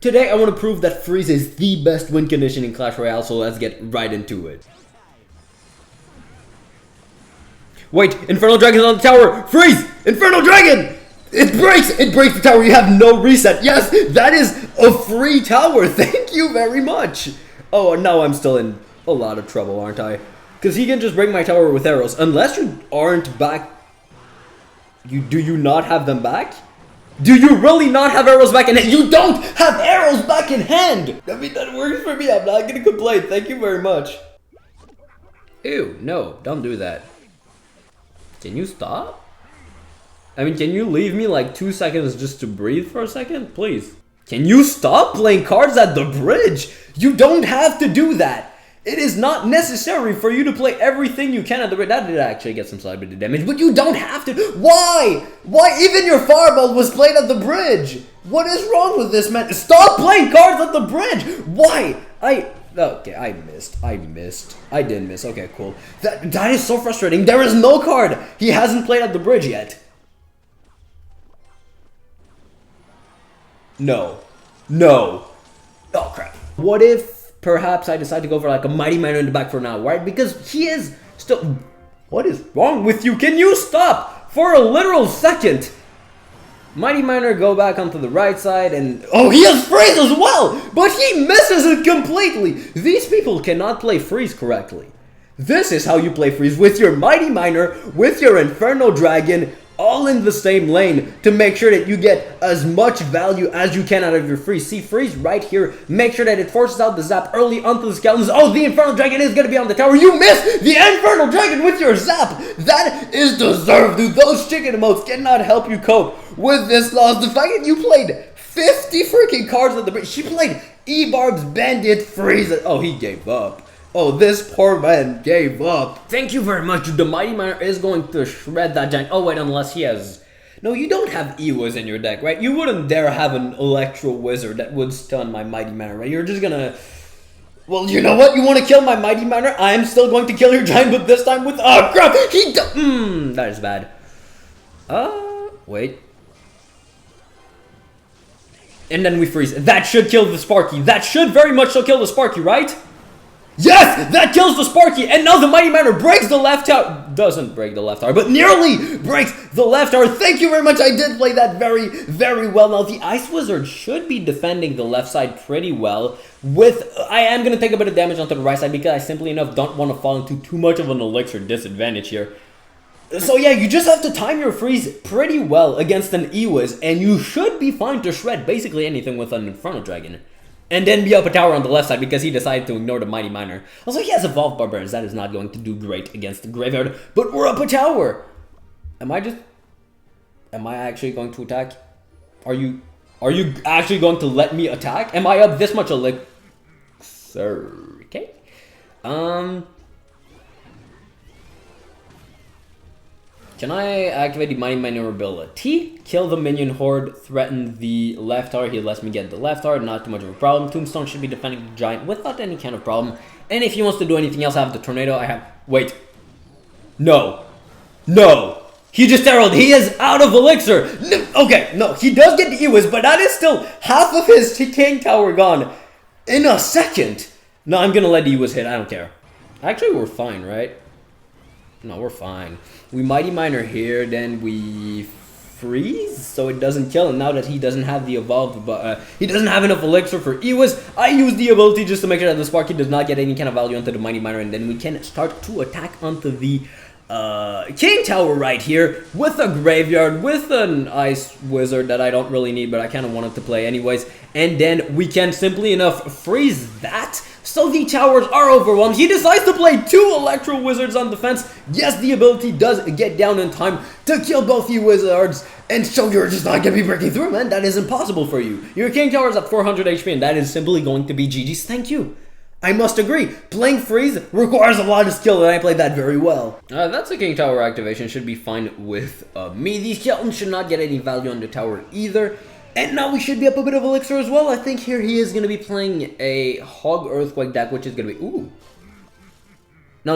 Today I want to prove that Freeze is the best win condition in Clash Royale, so let's get right into it. Wait, Infernal Dragon's on the tower! Freeze! Infernal Dragon! It breaks! It breaks the tower, you have no reset! Yes, that is a free tower! Thank you very much! Oh, now I'm still in a lot of trouble, aren't I? Because he can just break my tower with arrows. Unless you aren't back... Do you not have them back? Do you really not have arrows back in hand? You don't have arrows back in hand! I mean, that works for me. I'm not gonna complain. Thank you very much. Ew, no, don't do that. Can you stop? I mean, can you leave me like 2 seconds just to breathe for a second? Please. Can you stop playing cards at the bridge? You don't have to do that. It is not necessary for you to play everything you can at the bridge. That did actually get some side bit of damage, but you don't have to. Why? Why? Even your fireball was played at the bridge. What is wrong with this, man? Stop playing cards at the bridge. Why? Okay, I missed. I didn't miss. Okay, cool. That is so frustrating. There is no card he hasn't played at the bridge yet. No. No. Oh, crap. What if perhaps I decide to go for like a Mighty Miner in the back for now, right? Because he is still... What is wrong with you? Can you stop for a literal second? Mighty Miner go back onto the right side and... Oh, he has Freeze as well! But he misses it completely! These people cannot play Freeze correctly. This is how you play Freeze, with your Mighty Miner, with your Infernal Dragon, all in the same lane to make sure that you get as much value as you can out of your Freeze. See, Freeze right here, make sure that it forces out the zap early onto the skeletons. Oh, the Infernal Dragon is going to be on the tower. You missed the Infernal Dragon with your zap. That is deserved, dude. Those chicken emotes cannot help you cope with this loss. The fact that you played 50 freaking cards at the bridge. She played E-Barb's Bandit Freeze. Oh, he gave up. Oh, this poor man gave up. Thank you very much. The Mighty Miner is going to shred that giant. Oh, wait, unless he has... No, you don't have E-Wiz in your deck, right? You wouldn't dare have an Electro Wizard that would stun my Mighty Miner, right? You're just gonna... Well, you know what? You want to kill my Mighty Miner? I am still going to kill your giant, but this time with... Oh, crap! That is bad. Wait. And then we freeze. That should kill the Sparky. That should very much so kill the Sparky, right? Yes! That kills the Sparky! And now the Mighty Miner breaks the left tower. Doesn't break the left tower, but nearly breaks the left tower. Thank you very much. I did play that very, very well. Now, the Ice Wizard should be defending the left side pretty well. I am going to take a bit of damage onto the right side because I simply enough don't want to fall into too much of an elixir disadvantage here. So yeah, you just have to time your Freeze pretty well against an E-Wiz, and you should be fine to shred basically anything with an Infernal Dragon. And then be up a tower on the left side because he decided to ignore the Mighty Miner. Also, he has Evolved Barbarians. That is not going to do great against the Graveyard. But we're up a tower! Am I actually going to attack? Are you actually going to let me attack? Am I up this much elixir? Okay. Can I activate the Mighty Miner ability? Kill the minion horde, threaten the left tower. He lets me get the left tower, not too much of a problem. Tombstone should be defending the giant without any kind of problem. And if he wants to do anything else, I have the tornado. I have... Wait. No. No. He just arrowed. He is out of elixir. No. Okay, no. He does get the E-Wiz, but that is still half of his king tower gone in a second. No, I'm going to let the E-Wiz hit. I don't care. Actually, we're fine, right? No, we're fine. We Mighty Miner here, then we freeze so it doesn't kill him. Now that he doesn't have the evolved, but he doesn't have enough elixir for E-Wiz, I use the ability just to make sure that the Sparky does not get any kind of value onto the Mighty Miner, and then we can start to attack onto the King Tower right here with a Graveyard, with an Ice Wizard that I don't really need, but I kind of wanted to play anyways. And then we can simply enough freeze that. So the towers are overwhelmed. He decides to play 2 Electro Wizards on defense. Yes, the ability does get down in time to kill both the Wizards. And so you're just not going to be breaking through, man. That is impossible for you. Your King Tower is at 400 HP, and that is simply going to be GG's. Thank you. I must agree, playing Freeze requires a lot of skill, and I played that very well. That's a King Tower activation, should be fine with me. These skeletons should not get any value on the tower either. And now we should be up a bit of elixir as well. I think here he is going to be playing a Hog Earthquake deck, which is going to be... Ooh.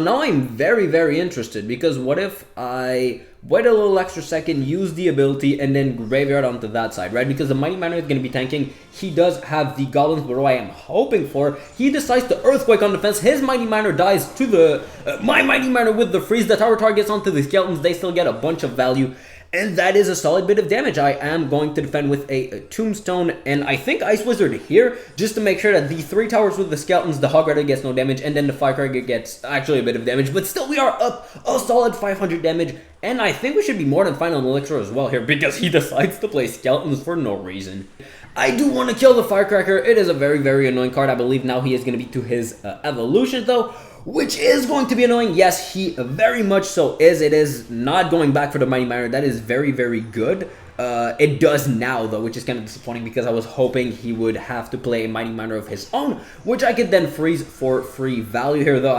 Now I'm very, very interested, because what if I wait a little extra second, use the ability, and then graveyard onto that side, right? Because the Mighty Miner is going to be tanking. He does have the Goblins, but what I am hoping for, he decides to Earthquake on defense. His Mighty Miner dies to the... my Mighty Miner with the freeze. The tower targets onto the Skeletons. They still get a bunch of value. And that is a solid bit of damage. I am going to defend with a Tombstone, and I think Ice Wizard here, just to make sure that the 3 towers with the Skeletons, the Hog Rider gets no damage, and then the Firecracker gets actually a bit of damage, but still we are up a solid 500 damage, and I think we should be more than fine on Elixir as well here, because he decides to play Skeletons for no reason. I do want to kill the Firecracker. It is a very, very annoying card. I believe now he is going to be to his evolution, though, which is going to be annoying. Yes, he very much so is. It is not going back for the Mighty Miner. That is very, very good. It does now, though, which is kind of disappointing, because I was hoping he would have to play a Mighty Miner of his own, which I could then freeze for free value here, though.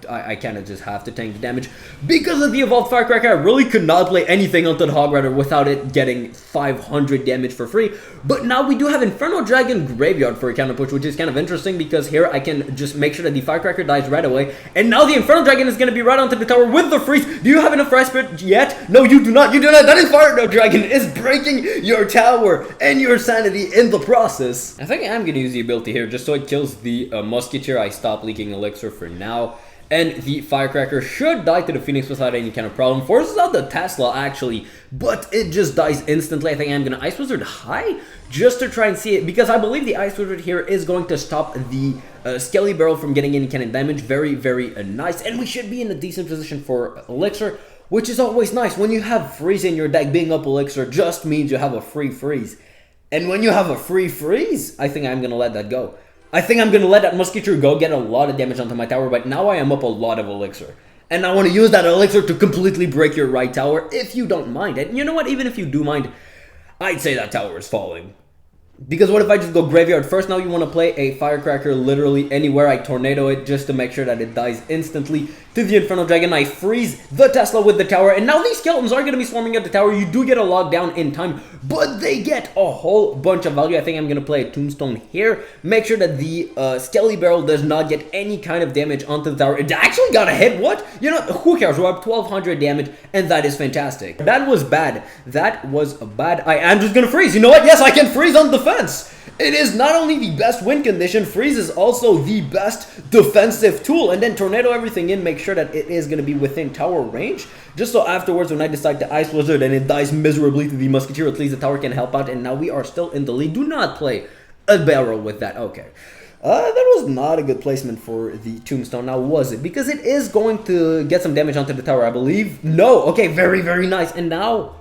I kind of just have to tank the damage. Because of the Evolved Firecracker, I really could not play anything onto the Hog Rider without it getting 500 damage for free. But now we do have Inferno Dragon Graveyard for a counter push, which is kind of interesting, because here I can just make sure that the Firecracker dies right away. And now the Inferno Dragon is going to be right onto the tower with the freeze. Do you have enough Respite yet? No, you do not. You do not. That Inferno Dragon is breaking your tower and your sanity in the process. I think I am going to use the ability here just so it kills the Musketeer. I stop leaking Elixir for now. And the Firecracker should die to the Phoenix without any kind of problem. Forces out the Tesla, actually, but it just dies instantly. I think I'm going to Ice Wizard high just to try and see it, because I believe the Ice Wizard here is going to stop the Skelly Barrel from getting any kind of damage. Very, very nice. And we should be in a decent position for Elixir, which is always nice. When you have freeze in your deck, being up Elixir just means you have a free freeze. And when you have a free freeze, I think I'm going to let that go. I think I'm going to let that Musketeer go, get a lot of damage onto my tower, but now I am up a lot of Elixir. And I want to use that Elixir to completely break your right tower, if you don't mind it. And you know what, even if you do mind, I'd say that tower is falling. Because what if I just go Graveyard first? Now you want to play a Firecracker literally anywhere. I Tornado it just to make sure that it dies instantly to the Inferno Dragon. I freeze the Tesla with the tower, and now these Skeletons are going to be swarming at the tower. You do get a lockdown in time, but they get a whole bunch of value. I think I'm going to play a Tombstone here. Make sure that the Skelly Barrel does not get any kind of damage onto the tower. It actually got a hit. What? You know, who cares? We're up 1200 damage, and that is fantastic. That was bad. That was bad. I am just going to freeze. You know what? Yes, I can freeze on defense. It is not only the best win condition, freeze is also the best defensive tool. And then Tornado everything in, make sure that it is going to be within tower range. Just so afterwards, when I decide to Ice Wizard and it dies miserably to the Musketeer, at least the tower can help out. And now we are still in the lead. Do not play a barrel with that. Okay. That was not a good placement for the Tombstone, now was it? Because it is going to get some damage onto the tower, I believe. No, okay, very, very nice. And now,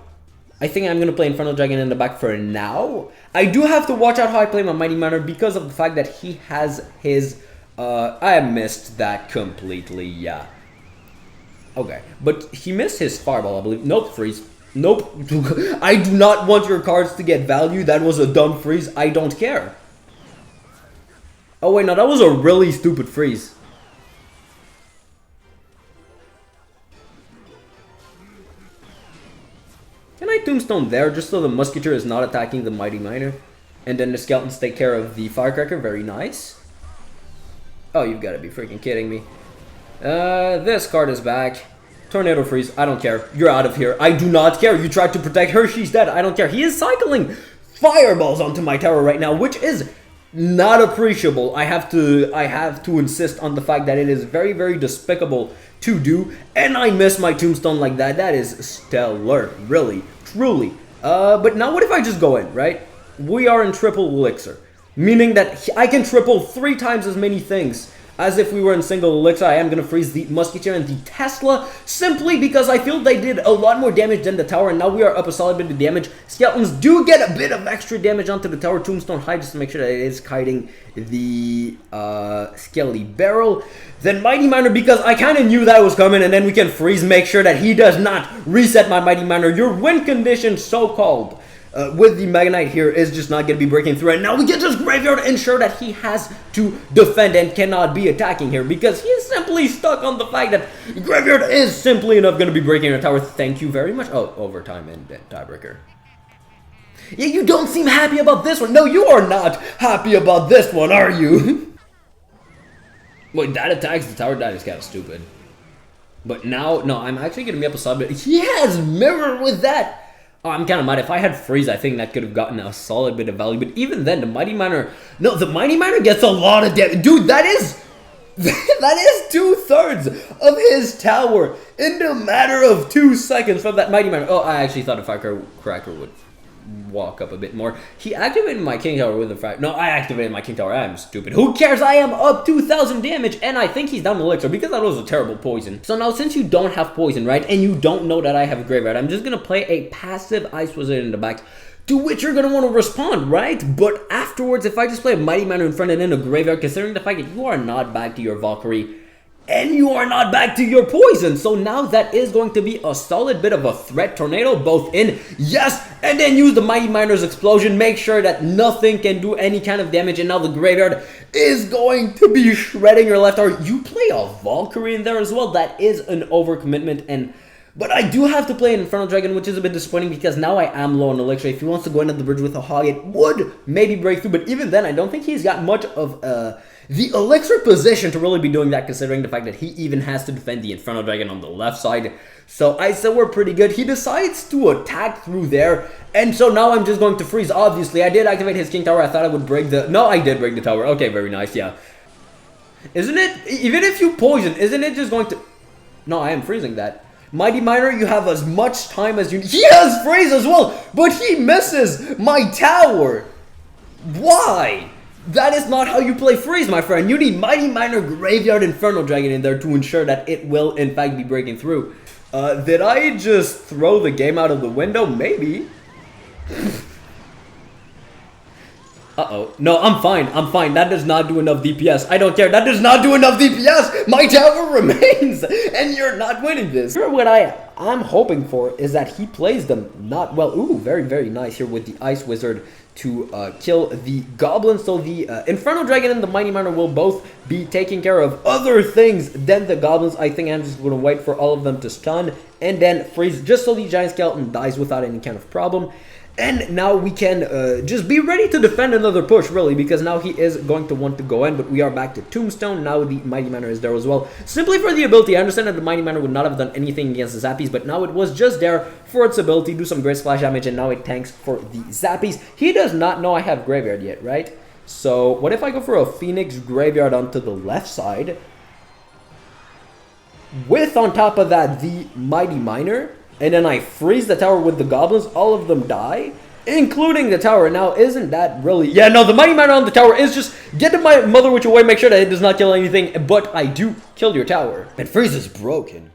I think I'm going to play Inferno Dragon in the back for now. I do have to watch out how I play my Mighty Miner because of the fact that he has his... I missed that completely, yeah. Okay, but he missed his Fireball, I believe. Nope, freeze. Nope. I do not want your cards to get value. That was a dumb freeze. I don't care. Oh, wait, no, that was a really stupid freeze. Can I Tombstone there just so the Musketeer is not attacking the Mighty Miner? And then the Skeletons take care of the Firecracker. Very nice. Oh, you've got to be freaking kidding me. This card is back. Tornado freeze. I don't care. You're out of here. I do not care. You tried to protect her. She's dead. I don't care. He is cycling fireballs onto my tower right now, which is not appreciable. I have to insist on the fact that it is very, very despicable to do, and I miss my Tombstone like that. That is stellar, really, truly. But now what if I just go in, right? We are in triple Elixir, meaning that I can triple 3 times as many things as if we were in single Elixir. I am going to freeze the Musketeer and the Tesla simply because I feel they did a lot more damage than the tower, and now we are up a solid bit of damage. Skeletons do get a bit of extra damage onto the tower. Tombstone high just to make sure that it is kiting the Skelly Barrel. Then Mighty Miner, because I kind of knew that was coming, and then we can freeze, make sure that he does not reset my Mighty Miner. Your win condition, so-called, with the Mega Knight here is just not going to be breaking through. And now we get this Graveyard to ensure that he has to defend and cannot be attacking here because he is simply stuck on the fact that Graveyard is simply enough going to be breaking our tower. Thank you very much. Oh, overtime and tiebreaker. Yeah, you don't seem happy about this one. No, you are not happy about this one, are you? Wait, that attacks the tower? That is kind of stupid. But now, no, I'm actually going to be up a solid bit. He has mirror with that. Oh, I'm kind of mad. If I had freeze, I think that could have gotten a solid bit of value. But even then, the Mighty Miner... No, the Mighty Miner gets a lot of damage. Dude, that is... that is 2/3 of his tower in a matter of 2 seconds from that Mighty Miner. Oh, I actually thought a Firecracker would walk up a bit more. He activated my King Tower with a Fire... No, I activated my King Tower. I'm stupid. Who cares? I am up 2,000 damage, and I think he's down Elixir because that was a terrible poison. So now, since you don't have poison, right, and you don't know that I have a Graveyard, I'm just going to play a passive Ice Wizard in the back, to which you're going to want to respond, right? But afterwards, if I just play a Mighty Miner in front and then a Graveyard, considering the fact that you are not back to your Valkyrie, and you are not back to your poison. So now that is going to be a solid bit of a threat tornado, both in, yes, and then use the Mighty Miner's explosion. Make sure that nothing can do any kind of damage. And now the Graveyard is going to be shredding your left arm. You play a Valkyrie in there as well. That is an overcommitment. But I do have to play an Infernal Dragon, which is a bit disappointing because now I am low on Elixir. If he wants to go into the bridge with a Hog, it would maybe break through. But even then, I don't think he's got much of the Elixir position to really be doing that, considering the fact that he even has to defend the Infernal Dragon on the left side. So I said we're pretty good. He decides to attack through there. And so now I'm just going to freeze, obviously. I did activate his King Tower. I thought I would break the... No, I did break the tower. Okay, very nice, yeah. Isn't it... Even if you poison, isn't it just going to... No, I am freezing that. Mighty Miner, you have as much time as you need. He has freeze as well, but he misses my tower. Why? That is not how you play freeze, my friend. You need Mighty Miner, Graveyard, Infernal Dragon in there to ensure that it will, in fact, be breaking through. Did I just throw the game out of the window? Maybe. Uh-oh. No, I'm fine. I'm fine. That does not do enough DPS. I don't care. That does not do enough DPS. My tower remains, and you're not winning this. Here, what I'm hoping for is that he plays them not well. Ooh, very, very nice here with the Ice Wizard to kill the Goblin. So the Infernal Dragon and the Mighty Miner will both be taking care of other things than the Goblins. I think I'm just going to wait for all of them to stun and then freeze just so the Giant Skeleton dies without any kind of problem. And now we can just be ready to defend another push, really, because now he is going to want to go in, but we are back to Tombstone. Now the Mighty Miner is there as well. Simply for the ability. I understand that the Mighty Miner would not have done anything against the Zappies, but now it was just there for its ability, do some great splash damage, and now it tanks for the Zappies. He does not know I have Graveyard yet, right? So what if I go for a Phoenix Graveyard onto the left side, with, on top of that, the Mighty Miner, and then I freeze the tower with the Goblins, all of them die, including the tower. Now, isn't that really... Yeah, no, the Mighty Miner on the tower is just get the Mother Witch away, make sure that it does not kill anything, but I do kill your tower. And freeze is broken.